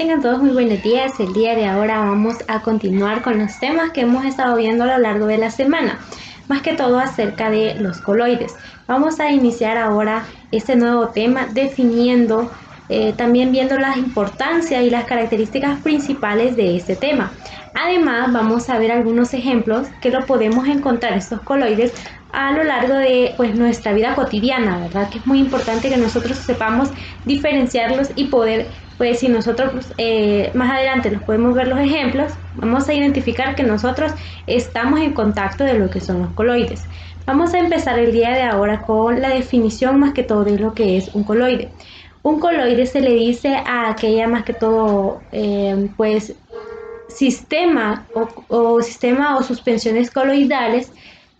Tengan todos muy buenos días. El día de ahora vamos a continuar con los temas que hemos estado viendo a lo largo de la semana, más que todo acerca de los coloides. Vamos a iniciar ahora este nuevo tema definiendo, también viendo la importancia y las características principales de este tema. Además, vamos a ver algunos ejemplos que lo podemos encontrar estos coloides a lo largo de nuestra vida cotidiana, ¿verdad? Que es muy importante que nosotros sepamos diferenciarlos y poder, si nosotros más adelante los podemos ver los ejemplos, vamos a identificar que nosotros estamos en contacto de lo que son los coloides. Vamos a empezar el día de ahora con la definición más que todo de lo que es un coloide. Un coloide se le dice a aquella más que todo, sistema o suspensiones coloidales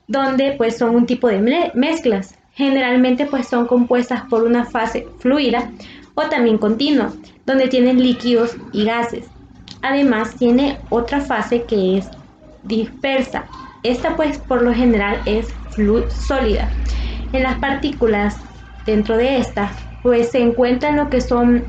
donde son un tipo de mezclas. Generalmente son compuestas por una fase fluida o también continua, donde tienen líquidos y gases. Además tiene otra fase que es dispersa. Esta por lo general es sólida. En las partículas dentro de esta se encuentran lo que son,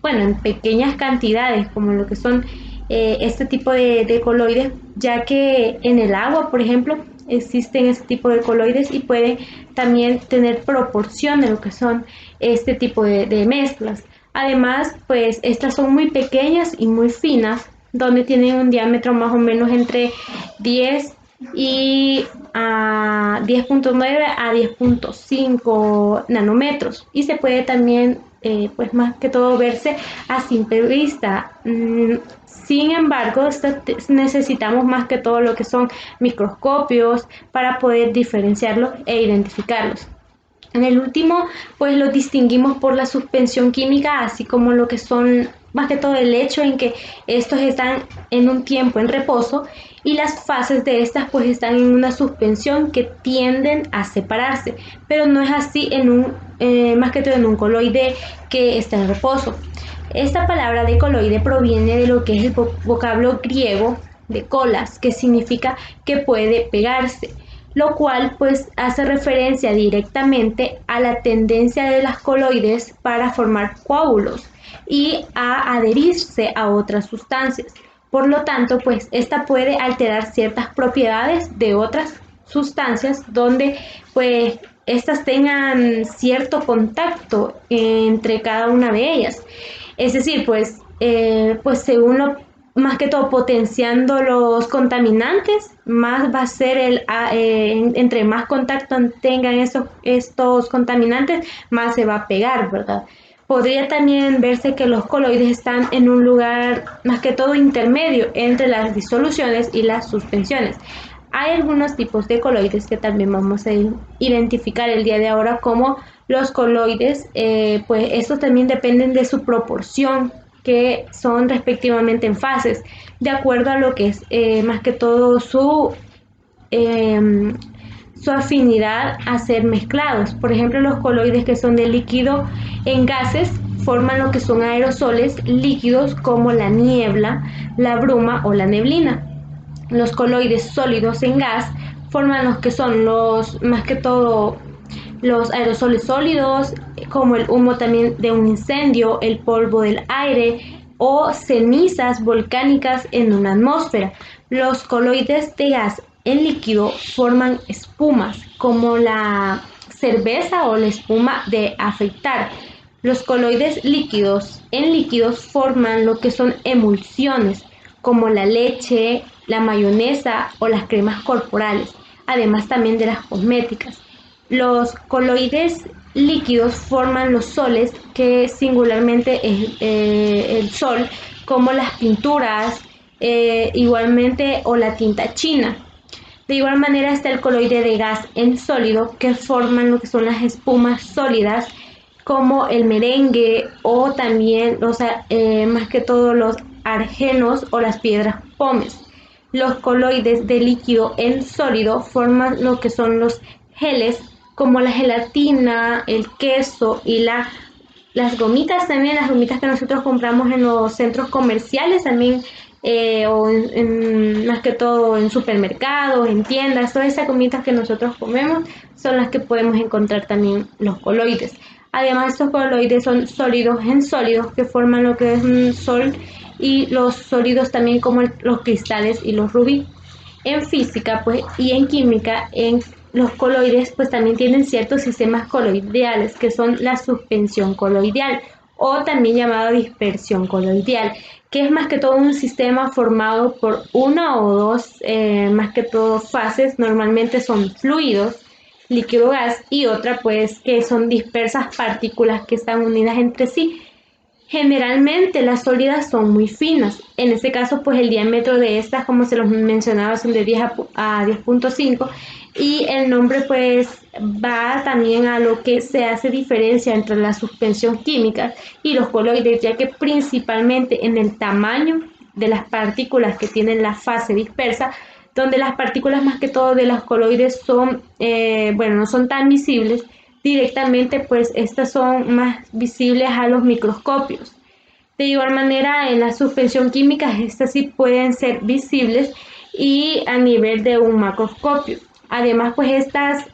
en pequeñas cantidades, como lo que son este tipo de coloides, ya que en el agua, por ejemplo, existen este tipo de coloides y pueden también tener proporción de lo que son este tipo de mezclas. Además, estas son muy pequeñas y muy finas, donde tienen un diámetro más o menos entre 10 y 10.9 a 10.5 nanómetros, y se puede también más que todo verse a simple vista. Sin embargo, necesitamos más que todo lo que son microscopios para poder diferenciarlos e identificarlos. En el último, los distinguimos por la suspensión química, así como lo que son más que todo el hecho en que estos están en un tiempo en reposo, y las fases de estas están en una suspensión que tienden a separarse, pero no es así más que todo en un coloide que está en reposo. Esta palabra de coloide proviene de lo que es el vocablo griego de colas, que significa que puede pegarse, lo cual hace referencia directamente a la tendencia de las coloides para formar coágulos y a adherirse a otras sustancias. Por lo tanto, esta puede alterar ciertas propiedades de otras sustancias donde estas tengan cierto contacto entre cada una de ellas. Es decir, según más que todo potenciando los contaminantes, más va a ser entre más contacto tengan estos contaminantes, más se va a pegar, ¿verdad? Podría también verse que los coloides están en un lugar más que todo intermedio entre las disoluciones y las suspensiones. Hay algunos tipos de coloides que también vamos a identificar el día de ahora, como los coloides, estos también dependen de su proporción, que son respectivamente en fases, de acuerdo a lo que es más que todo su afinidad a ser mezclados. Por ejemplo, los coloides que son de líquido en gases forman lo que son aerosoles líquidos como la niebla, la bruma o la neblina. Los coloides sólidos en gas forman los que son más que todo los aerosoles sólidos, como el humo también de un incendio, el polvo del aire o cenizas volcánicas en una atmósfera. Los coloides de gas en líquido forman espumas, como la cerveza o la espuma de afeitar. Los coloides líquidos en líquidos forman lo que son emulsiones, como la leche, la mayonesa o las cremas corporales, además también de las cosméticas. Los coloides líquidos forman los soles, que singularmente es el sol, como las pinturas, igualmente, o la tinta china. De igual manera está el coloide de gas en sólido, que forman lo que son las espumas sólidas, como el merengue o también más que todo los argenos o las piedras pómez. Los coloides de líquido en sólido forman lo que son los geles, como la gelatina, el queso y las gomitas también, las gomitas que nosotros compramos en los centros comerciales también, o más que todo en supermercados, en tiendas. Todas esas gomitas que nosotros comemos son las que podemos encontrar también los coloides. Además, estos coloides son sólidos en sólidos que forman lo que es un sol y los sólidos también como los cristales y los rubí. En física pues, y en química, en los coloides pues también tienen ciertos sistemas coloidales que son la suspensión coloidal o también llamada dispersión coloidal, que es más que todo un sistema formado por una o dos, más que todo fases, normalmente son fluidos, líquido gas y otra pues que son dispersas partículas que están unidas entre sí. Generalmente las sólidas son muy finas. En este caso, pues el diámetro de estas, como se los mencionaba, son de 10 a 10.5 y el nombre pues va también a lo que se hace diferencia entre la suspensión química y los coloides, ya que principalmente en el tamaño de las partículas que tienen la fase dispersa, donde las partículas más que todo de los coloides son, bueno, no son tan visibles directamente, pues estas son más visibles a los microscopios. De igual manera, en la suspensión química, estas sí pueden ser visibles y a nivel de un macroscopio. Además, pues estas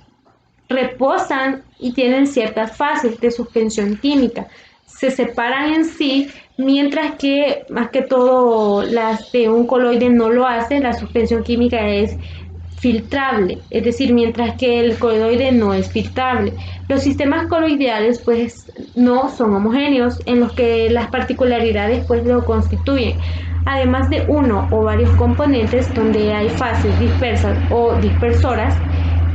reposan y tienen ciertas fases de suspensión química. Se separan en sí, mientras que más que todo las de un coloide no lo hacen. La suspensión química es filtrable, es decir, mientras que el coloide no es filtrable. Los sistemas coloidales pues no son homogéneos, en los que las particularidades pues lo constituyen. Además de uno o varios componentes donde hay fases dispersas o dispersoras,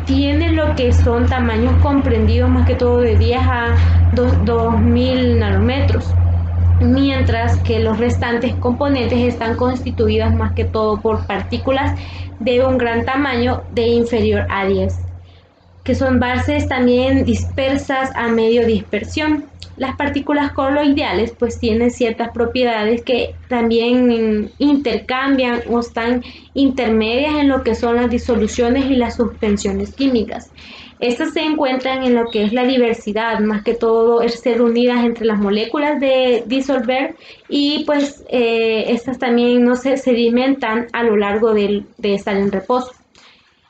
tiene lo que son tamaños comprendidos más que todo de 10 a 2000 nanómetros, mientras que los restantes componentes están constituidas más que todo por partículas de un gran tamaño de inferior a 10, que son bases también dispersas a medio dispersión. Las partículas coloidales pues tienen ciertas propiedades que también intercambian o están intermedias en lo que son las disoluciones y las suspensiones químicas. Estas se encuentran en lo que es la diversidad, más que todo el ser unidas entre las moléculas de disolver y pues estas también no se sedimentan a lo largo de estar en reposo.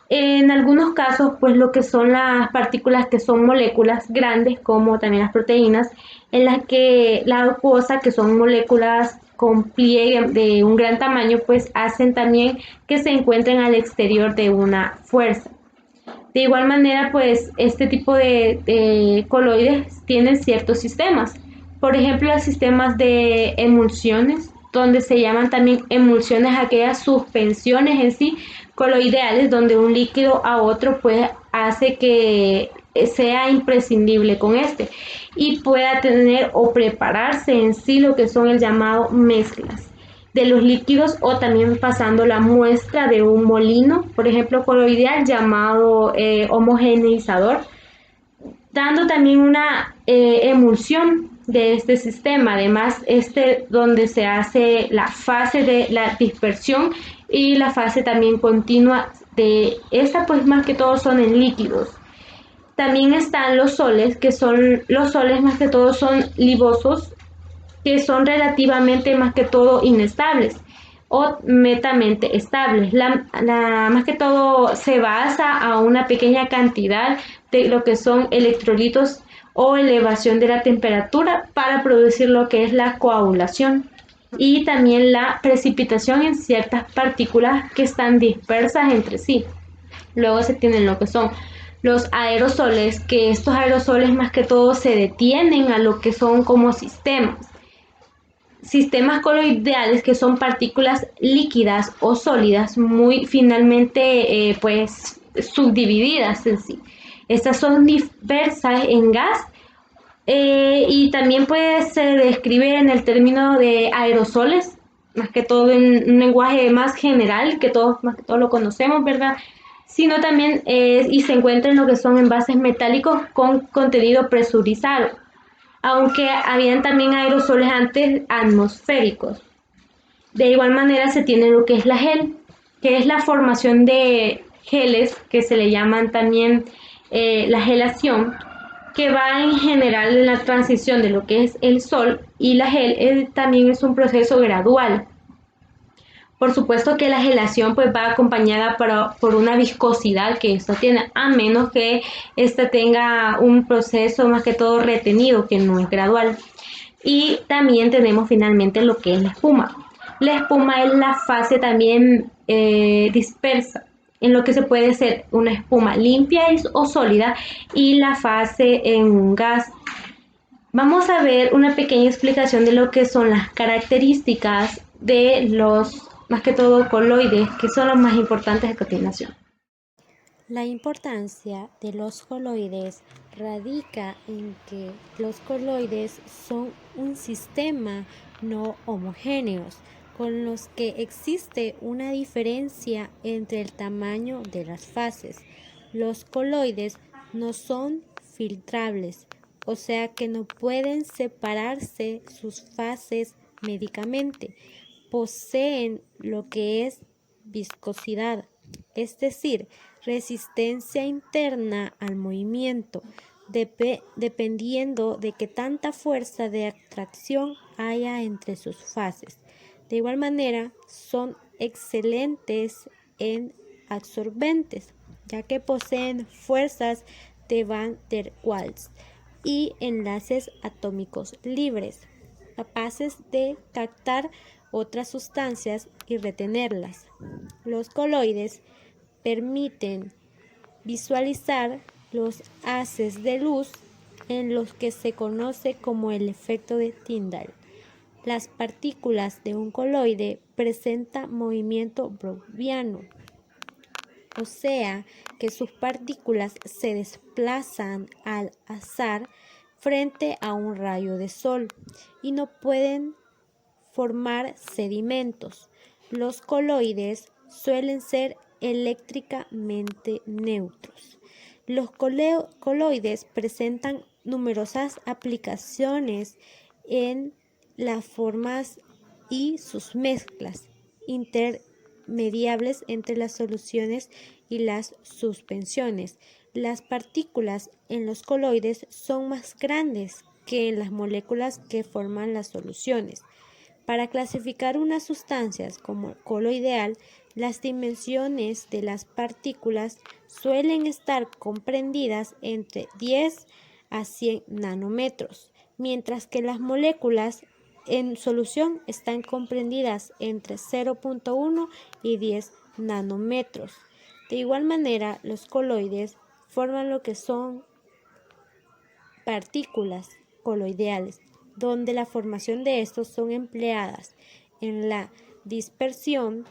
En algunos casos, pues lo que son las partículas que son moléculas grandes, como también las proteínas, en las que la acuosa, que son moléculas con pliegue de un gran tamaño, pues hacen también que se encuentren al exterior de una fuerza. De igual manera, pues este tipo de coloides tienen ciertos sistemas. Por ejemplo, los sistemas de emulsiones, donde se llaman también emulsiones aquellas suspensiones en sí coloidales, donde un líquido a otro pues hace que sea imprescindible con este y pueda tener o prepararse en sí lo que son el llamado mezclas de los líquidos, o también pasando la muestra de un molino, por ejemplo, coloidal llamado homogeneizador, dando también una emulsión de este sistema. Además, donde se hace la fase de la dispersión y la fase también continua de esta, pues más que todo son en líquidos. También están los soles, que son los soles más que todo son libosos, que son relativamente más que todo inestables o metamente estables. Más que todo se basa a una pequeña cantidad de lo que son electrolitos o elevación de la temperatura para producir lo que es la coagulación y también la precipitación en ciertas partículas que están dispersas entre sí. Luego se tienen lo que son los aerosoles, que estos aerosoles más que todo se detienen a lo que son como sistemas coloidales, que son partículas líquidas o sólidas muy finalmente pues subdivididas en sí. Estas son dispersas en gas y también pues se describe en el término de aerosoles, más que todo en un lenguaje más general, que todos más que todo lo conocemos, ¿verdad? Sino también y se encuentra en lo que son envases metálicos con contenido presurizado, aunque habían también aerosoles antes atmosféricos. De igual manera se tiene lo que es la gel, que es la formación de geles, que se le llaman también la gelación, que va en general en la transición de lo que es el sol y la gel también es un proceso gradual. Por supuesto que la gelación pues va acompañada por una viscosidad que esta tiene, a menos que esta tenga un proceso más que todo retenido, que no es gradual. Y también tenemos finalmente lo que es la espuma. La espuma es la fase también dispersa, en lo que se puede ser una espuma limpia o sólida y la fase en un gas. Vamos a ver una pequeña explicación de lo que son las características de los, más que todo, coloides, que son los más importantes a continuación. La importancia de los coloides radica en que los coloides son un sistema no homogéneos, con los que existe una diferencia entre el tamaño de las fases. Los coloides no son filtrables, o sea que no pueden separarse sus fases médicamente. Poseen lo que es viscosidad, es decir, resistencia interna al movimiento, dependiendo de qué tanta fuerza de atracción haya entre sus fases. De igual manera, son excelentes en absorbentes, ya que poseen fuerzas de Van der Waals y enlaces atómicos libres, capaces de captar otras sustancias y retenerlas. Los coloides permiten visualizar los haces de luz en los que se conoce como el efecto de Tyndall. Las partículas de un coloide presentan movimiento browniano, o sea que sus partículas se desplazan al azar frente a un rayo de sol y no pueden formar sedimentos. Los coloides suelen ser eléctricamente neutros. Los coloides presentan numerosas aplicaciones en las formas y sus mezclas intermediables entre las soluciones y las suspensiones. Las partículas en los coloides son más grandes que en las moléculas que forman las soluciones. Para clasificar unas sustancias como coloidal, las dimensiones de las partículas suelen estar comprendidas entre 10 a 100 nanómetros, mientras que las moléculas en solución están comprendidas entre 0.1 y 10 nanómetros. De igual manera, los coloides forman lo que son partículas coloidales, donde la formación de estos son empleadas en la dispersión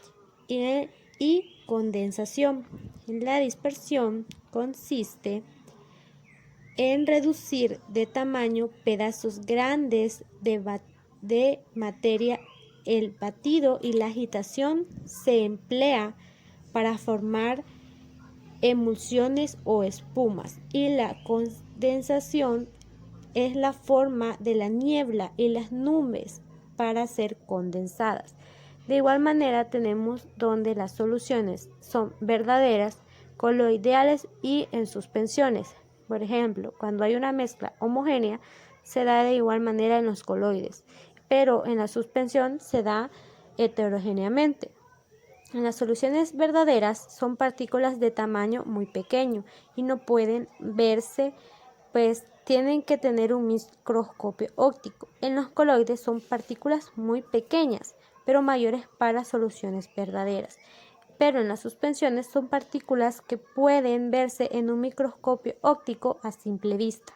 y condensación. La dispersión consiste en reducir de tamaño pedazos grandes de materia. El batido y la agitación se emplea para formar emulsiones o espumas, y la condensación es la forma de la niebla y las nubes para ser condensadas. De igual manera tenemos donde las soluciones son verdaderas, coloidales y en suspensiones. Por ejemplo, cuando hay una mezcla homogénea se da de igual manera en los coloides, pero en la suspensión se da heterogéneamente. En las soluciones verdaderas son partículas de tamaño muy pequeño y no pueden verse, pues tienen que tener un microscopio óptico. En los coloides son partículas muy pequeñas, pero mayores para soluciones verdaderas. Pero en las suspensiones son partículas que pueden verse en un microscopio óptico a simple vista.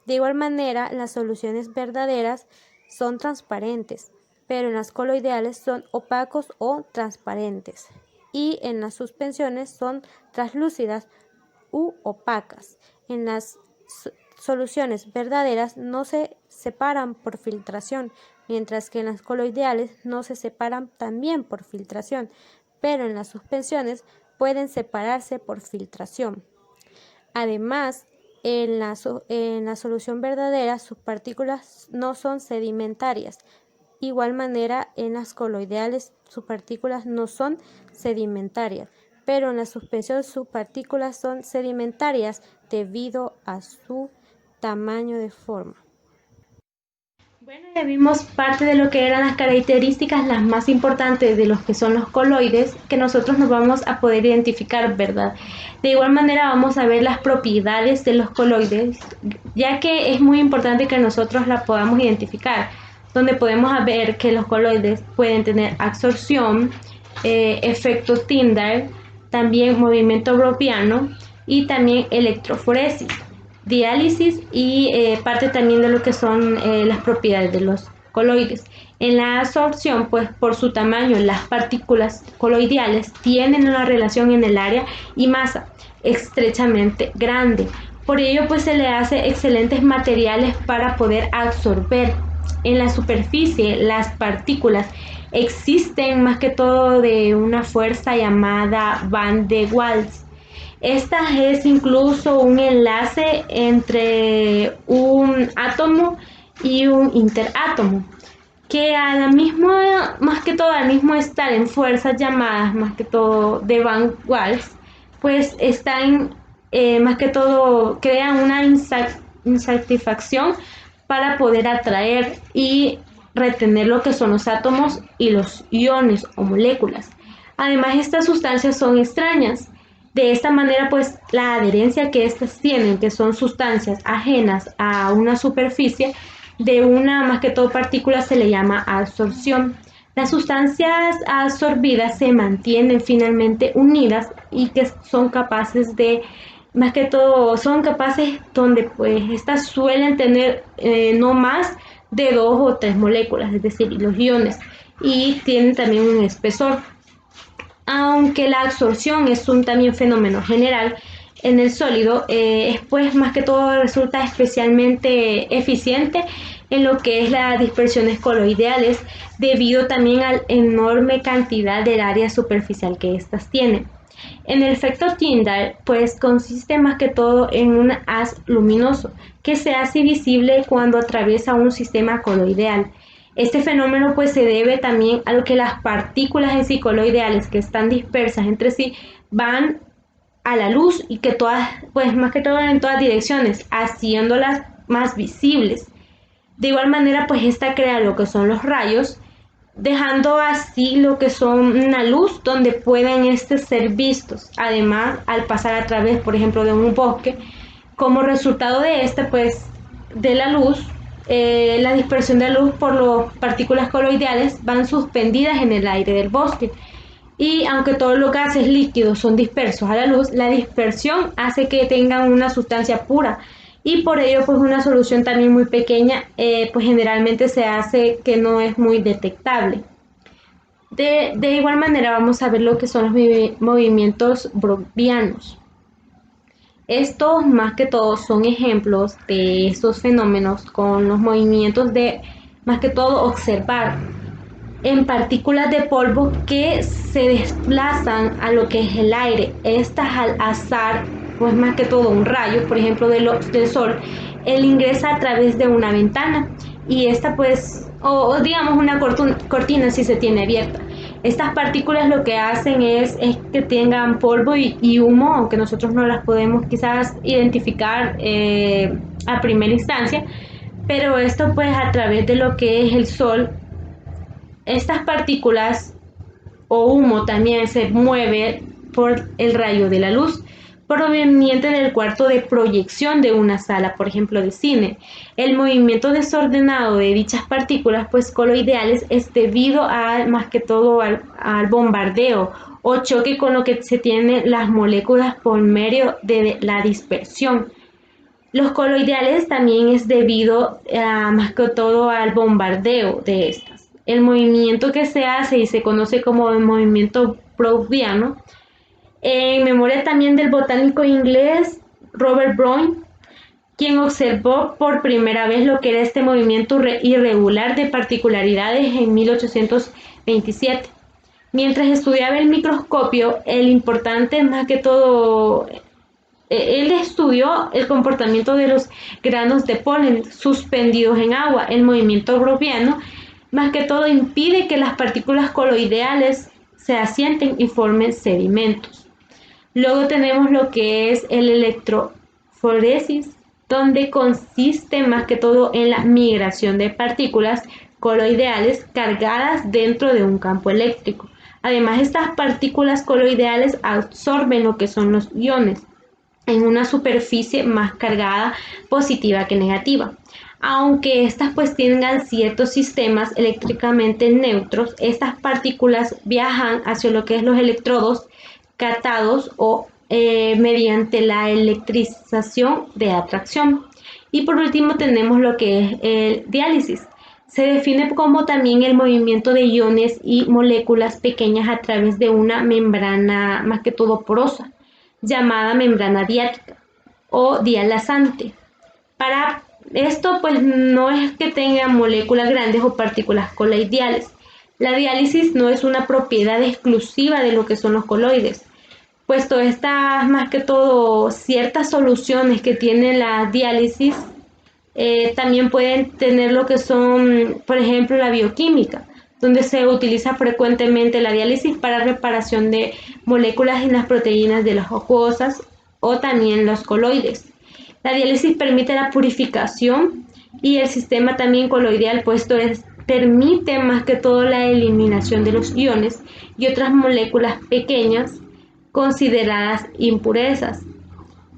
De igual manera, las soluciones verdaderas son transparentes, pero en las coloidales son opacos o transparentes, y en las suspensiones son translúcidas u opacas. En las soluciones verdaderas no se separan por filtración, mientras que en las coloidales no se separan también por filtración, pero en las suspensiones pueden separarse por filtración. Además, en la solución verdadera sus partículas no son sedimentarias. Igual manera, en las coloidales sus partículas no son sedimentarias, pero en la suspensión sus partículas son sedimentarias debido a su tamaño de forma. Bueno, ya vimos parte de lo que eran las características las más importantes de los que son los coloides, que nosotros nos vamos a poder identificar, ¿verdad? De igual manera vamos a ver las propiedades de los coloides, ya que es muy importante que nosotros la podamos identificar, donde podemos ver que los coloides pueden tener absorción, efecto Tyndall, también movimiento browniano y también electroforesis, diálisis y parte también de lo que son las propiedades de los coloides. En la absorción, pues por su tamaño, las partículas coloidales tienen una relación en el área y masa estrechamente grande. Por ello, pues se le hace excelentes materiales para poder absorber. En la superficie, las partículas existen más que todo de una fuerza llamada Van de Waals. Esta es incluso un enlace entre un átomo y un interátomo, que a la misma, más que todo al mismo estar en fuerzas llamadas más que todo de Van Waals, pues están más que todo crean una insatisfacción para poder atraer y retener lo que son los átomos y los iones o moléculas. Además, estas sustancias son extrañas. De esta manera, pues la adherencia que estas tienen, que son sustancias ajenas a una superficie de una más que todo partícula, se le llama absorción. Las sustancias absorbidas se mantienen finalmente unidas y que son capaces de, más que todo, son capaces donde pues estas suelen tener no más de 2 o 3 moléculas, es decir, los iones, y tienen también un espesor. Aunque la absorción es un también fenómeno general en el sólido, pues más que todo resulta especialmente eficiente en lo que es las dispersiones coloidales, debido también a la enorme cantidad del área superficial que éstas tienen. En el efecto Tyndall, pues consiste más que todo en un haz luminoso que se hace visible cuando atraviesa un sistema coloidal. Este fenómeno pues se debe también a lo que las partículas en sí coloidales que están dispersas entre sí van a la luz y que todas, pues más que todo en todas direcciones, haciéndolas más visibles. De igual manera, pues esta crea lo que son los rayos, dejando así lo que son una luz donde pueden ser vistos. Además, al pasar a través, por ejemplo, de un bosque, como resultado de pues de la luz, la dispersión de luz por las partículas coloidales van suspendidas en el aire del bosque. Y aunque todos los gases líquidos son dispersos a la luz, la dispersión hace que tengan una sustancia pura y por ello pues una solución también muy pequeña pues generalmente se hace que no es muy detectable. De igual manera vamos a ver lo que son los movimientos brownianos. Estos más que todo son ejemplos de estos fenómenos con los movimientos de más que todo observar en partículas de polvo que se desplazan a lo que es el aire. Estas al azar, pues más que todo un rayo, por ejemplo, del sol, él ingresa a través de una ventana y esta pues, o digamos una cortina si se tiene abierta. Estas partículas lo que hacen es que tengan polvo y humo, aunque nosotros no las podemos quizás identificar a primera instancia, pero esto pues a través de lo que es el sol, estas partículas o humo también se mueve por el rayo de la luz proveniente del cuarto de proyección de una sala, por ejemplo, de cine. El movimiento desordenado de dichas partículas pues coloidales es debido a más que todo al bombardeo o choque con lo que se tienen las moléculas por medio de la dispersión. Los coloidales también es debido más que todo al bombardeo de estas. El movimiento que se hace y se conoce como el movimiento browniano, en memoria también del botánico inglés Robert Brown, quien observó por primera vez lo que era este movimiento irregular de particularidades en 1827. Mientras estudiaba el microscopio, el importante más que todo él estudió el comportamiento de los granos de polen suspendidos en agua. El movimiento browniano, más que todo, impide que las partículas coloidales se asienten y formen sedimentos. Luego tenemos lo que es el electroforesis. donde consiste más que todo en la migración de partículas coloidales cargadas dentro de un campo eléctrico. Además, estas partículas coloidales absorben lo que son los iones en una superficie más cargada positiva que negativa. Aunque estas pues tengan ciertos sistemas eléctricamente neutros, estas partículas viajan hacia lo que es los electrodos catados o mediante la electrización de atracción. Y por último tenemos lo que es el diálisis. Se define como también el movimiento de iones y moléculas pequeñas a través de una membrana más que todo porosa, llamada membrana diática o dialazante. Para esto, pues no es que tenga moléculas grandes o partículas coloidales. La diálisis no es una propiedad exclusiva de lo que son los coloides, puesto estas más que todo ciertas soluciones que tiene la diálisis también pueden tener lo que son, por ejemplo, la bioquímica, donde se utiliza frecuentemente la diálisis para reparación de moléculas en las proteínas de las acuosas o también los coloides. La diálisis permite la purificación y el sistema también coloidal, puesto permite más que todo la eliminación de los iones y otras moléculas pequeñas consideradas impurezas.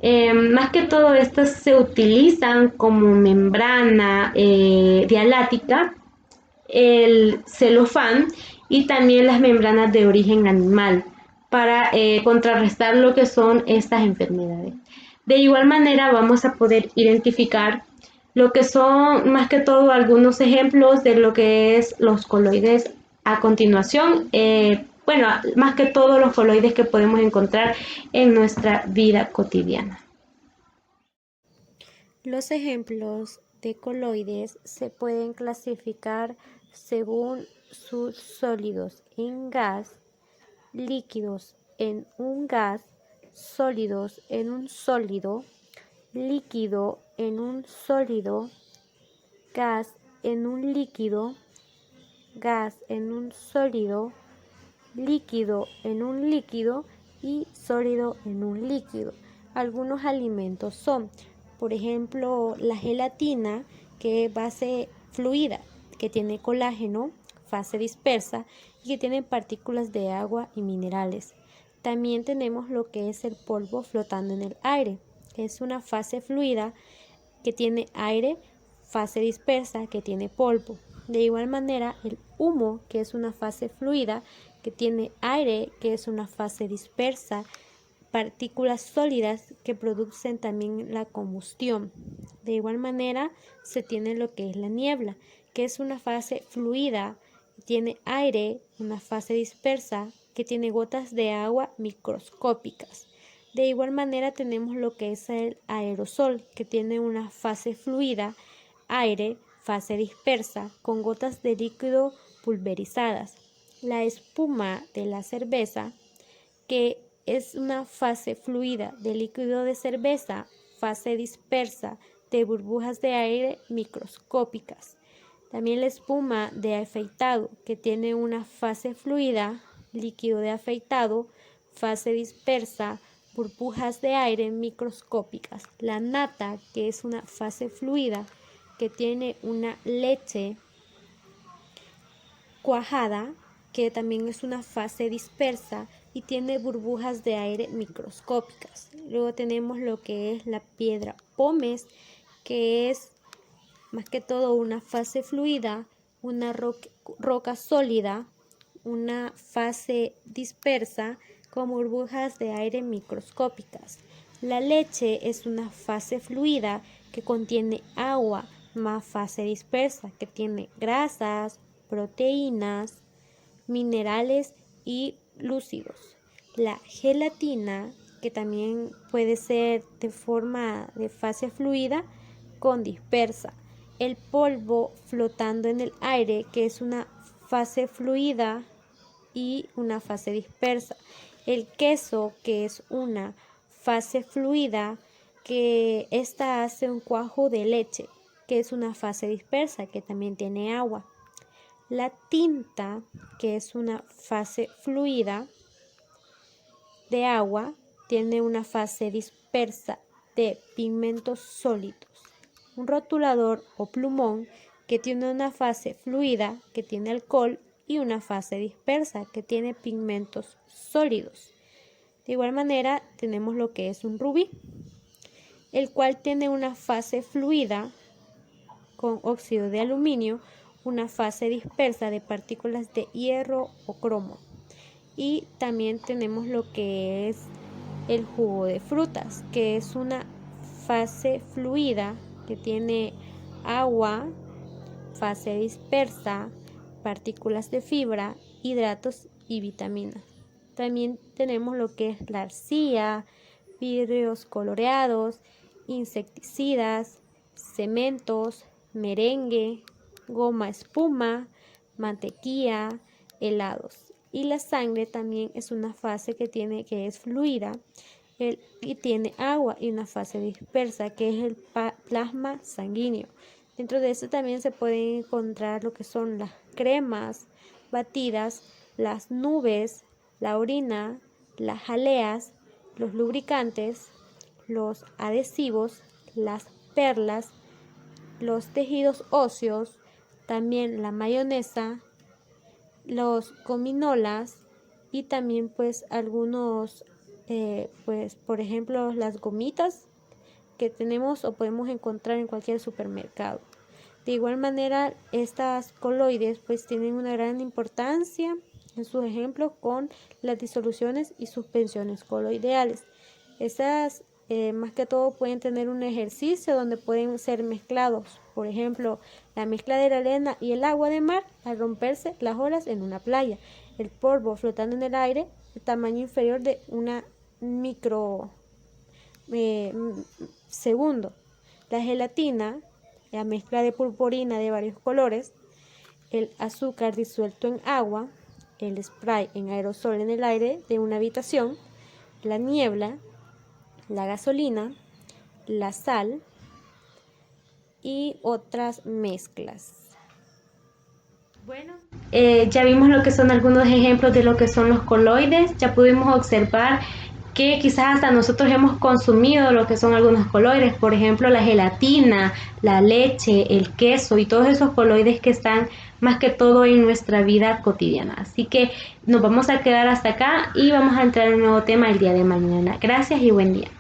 Más que todo estas se utilizan como membrana dialática, el celofán y también las membranas de origen animal para contrarrestar lo que son estas enfermedades. De igual manera vamos a poder identificar lo que son más que todo algunos ejemplos de lo que es los coloides a continuación. Bueno, más que todo los coloides que podemos encontrar en nuestra vida cotidiana. Los ejemplos de coloides se pueden clasificar según sus sólidos en gas, líquidos en un gas, sólidos en un sólido, líquido en un sólido, gas en un líquido, gas en un sólido, líquido en un líquido y sólido en un líquido. Algunos alimentos son, por ejemplo, la gelatina, que es base fluida, que tiene colágeno, fase dispersa y que tiene partículas de agua y minerales. También tenemos lo que es el polvo flotando en el aire, que es una fase fluida que tiene aire, fase dispersa que tiene polvo. De igual manera, el humo, que es una fase fluida que tiene aire, que es una fase dispersa, partículas sólidas que producen también la combustión. De igual manera, se tiene lo que es la niebla, que es una fase fluida, tiene aire, una fase dispersa, que tiene gotas de agua microscópicas. De igual manera tenemos lo que es el aerosol, que tiene una fase fluida, aire, fase dispersa, con gotas de líquido pulverizadas. La espuma de la cerveza, que es una fase fluida de líquido de cerveza, fase dispersa de burbujas de aire microscópicas. También la espuma de afeitado, que tiene una fase fluida, líquido de afeitado, fase dispersa, burbujas de aire microscópicas. La nata, que es una fase fluida, que tiene una leche cuajada, que también es una fase dispersa y tiene burbujas de aire microscópicas. Luego tenemos lo que es la piedra pómez, que es más que todo una fase fluida, una roca sólida, una fase dispersa con burbujas de aire microscópicas. La leche es una fase fluida que contiene agua, más fase dispersa que tiene grasas, proteínas, minerales y lúcidos. La gelatina, que también puede ser de forma de fase fluida con dispersa. El polvo flotando en el aire, que es una fase fluida y una fase dispersa. El queso, que es una fase fluida, que esta hace un cuajo de leche, que es una fase dispersa, que también tiene agua. La tinta, que es una fase fluida de agua, tiene una fase dispersa de pigmentos sólidos. Un rotulador o plumón que tiene una fase fluida, que tiene alcohol, y una fase dispersa, que tiene pigmentos sólidos. De igual manera, tenemos lo que es un rubí, el cual tiene una fase fluida con óxido de aluminio, una fase dispersa de partículas de hierro o cromo. Y también tenemos lo que es el jugo de frutas, que es una fase fluida que tiene agua, fase dispersa, partículas de fibra, hidratos y vitaminas. También tenemos lo que es la arcilla, vidrios coloreados, insecticidas, cementos, merengue, goma espuma, mantequilla, helados. Y la sangre también es una fase que es fluida y tiene agua, y una fase dispersa que es el plasma sanguíneo. Dentro de esto también se pueden encontrar lo que son las cremas batidas, las nubes, la orina, las jaleas, los lubricantes, los adhesivos, las perlas, los tejidos óseos, también la mayonesa, los gominolas y también pues algunos, por ejemplo, las gomitas que tenemos o podemos encontrar en cualquier supermercado. De igual manera, estas coloides pues tienen una gran importancia en sus ejemplos con las disoluciones y suspensiones coloidales. Estas más que todo pueden tener un ejercicio donde pueden ser mezclados. Por ejemplo, la mezcla de la arena y el agua de mar al romperse las olas en una playa. El polvo flotando en el aire, el tamaño inferior de una micro segundo. La gelatina, la mezcla de purpurina de varios colores, el azúcar disuelto en agua, el spray en aerosol en el aire de una habitación, la niebla, la gasolina, la sal y otras mezclas. Bueno, ya vimos lo que son algunos ejemplos de lo que son los coloides. Ya pudimos observar que quizás hasta nosotros hemos consumido lo que son algunos coloides, por ejemplo la gelatina, la leche, el queso y todos esos coloides que están más que todo en nuestra vida cotidiana. Así que nos vamos a quedar hasta acá y vamos a entrar en un nuevo tema el día de mañana. Gracias y buen día.